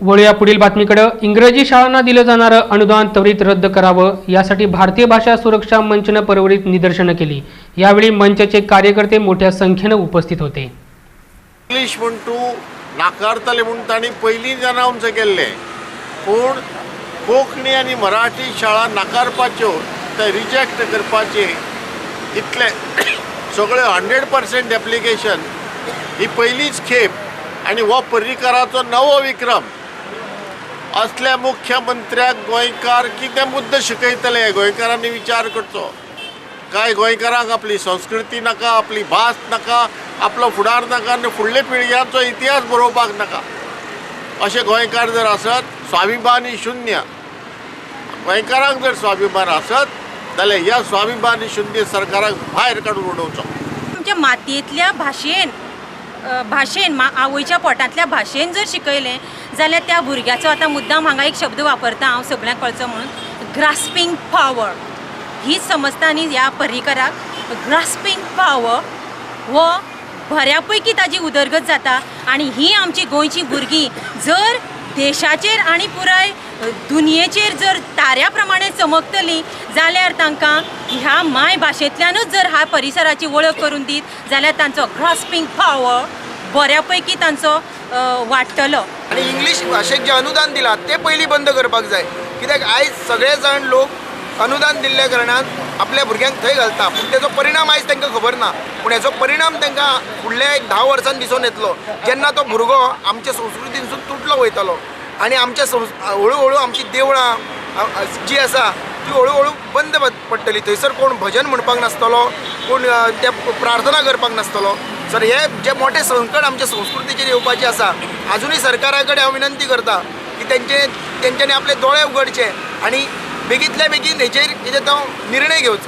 वळूया पुढील बातमीकडे। इंग्रजी शाळांना दिलं जाणारं अनुदान त्वरित रद्द करावं यासाठी भारतीय भाषा सुरक्षा मंचने परवरीत निदर्शनं केली। यावेळी मंचचे कार्यकर्ते मोठ्या संख्येने उपस्थित होते। इंग्लिश म्हणटू नाकारतले म्हणून तांणी पयलींच अनाउन्स केल्ले, पूण कोंकणी आनी मराठी शाळा नाकारपाच्यो ते रिजेक्ट करपाचे इतले सगळे 100% एप्लिकेशन ही पयलीच खेप आनी हो पर्रीकाराचो नवो विक्रम। असल्या मुख्यमंत्र्याक गोंयकार कितें मुद्दे शिकयतले गोंयकारांनी विचार करचो। काय गोंयकारांक आपली संस्कृती नाका, आपली भास नाका, आपलो फुडार नाका आनी फुडले पिळग्यांचो इतिहास बरोवपाक नाका। अशे गोंयकार जर आसत, स्वाभिमानी शुन्य गोंयकारांक जर स्वाभिमान आसत जाल्यार ह्या स्वाभिमानी शुन्य सरकाराक भायर काडून उडोवचो। आमच्या मातयेंतल्या भाशेन आवयच्या पोटांतल्या भाशेन जर शिकयलें जाल्यार त्या भुरग्याचो आतां मुद्दाम हांगा एक शब्द वापरता हांव सगळ्यांक कळचो म्हणून, ग्रास्पिंग पावर हीच समजता न्ही ह्या पर्रीकाराक। ग्रास्पिंग पावर हो बऱ्या पैकी ताजी उदरगत जाता आनी ही आमची गोंयची भुरगीं जर देशाचेर आनी पुराय दुनियेचेर जर ताऱ्या प्रमाणे चमकतलीं जाल्यार तांकां ह्या माय भाशेंतल्यानूच जर ह्या परिसराची वळख करून दीत जाल्यार तांचो ग्रास्पिंग पावर बऱ्या पैकी तांचो वाडटलो। आणि इंग्लिश भाशेक जे अनुदान दिलां ते पयलीं बंद करपाक जाय, कित्याक आयज सगळे जाण लोक अनुदान दिल्ल्या कारणान आपल्या भुरग्यांक थंय घालता, पूण तेजो परिणाम आयज तांकां खबर ना। पूण हेचो परिणाम तांकां फुडल्या एक 10 वर्सांनी दिसून येतलो, जेन्ना तो भुरगो आमचे संस्कृतींसून तुटलो वयतलो आनी आमच्या हळू हळू आमची देवळां जी आसा ती हळू हळू बंद पडटली। थंयसर कोण भजन म्हणपाक नासतलो, कोण ते प्रार्थना करपाक नासतलो। सर हे जे मोठे संकट आमच्या संस्कृतीचेर येवपाचे आसा, अजुनूय सरकारा कडेन हांव विनंती करता की तेंच्यांनी आपले दोळे उगडचे आनी बेगींतल्या बेगीन हेचेर कितें तो निर्णय घेवचो।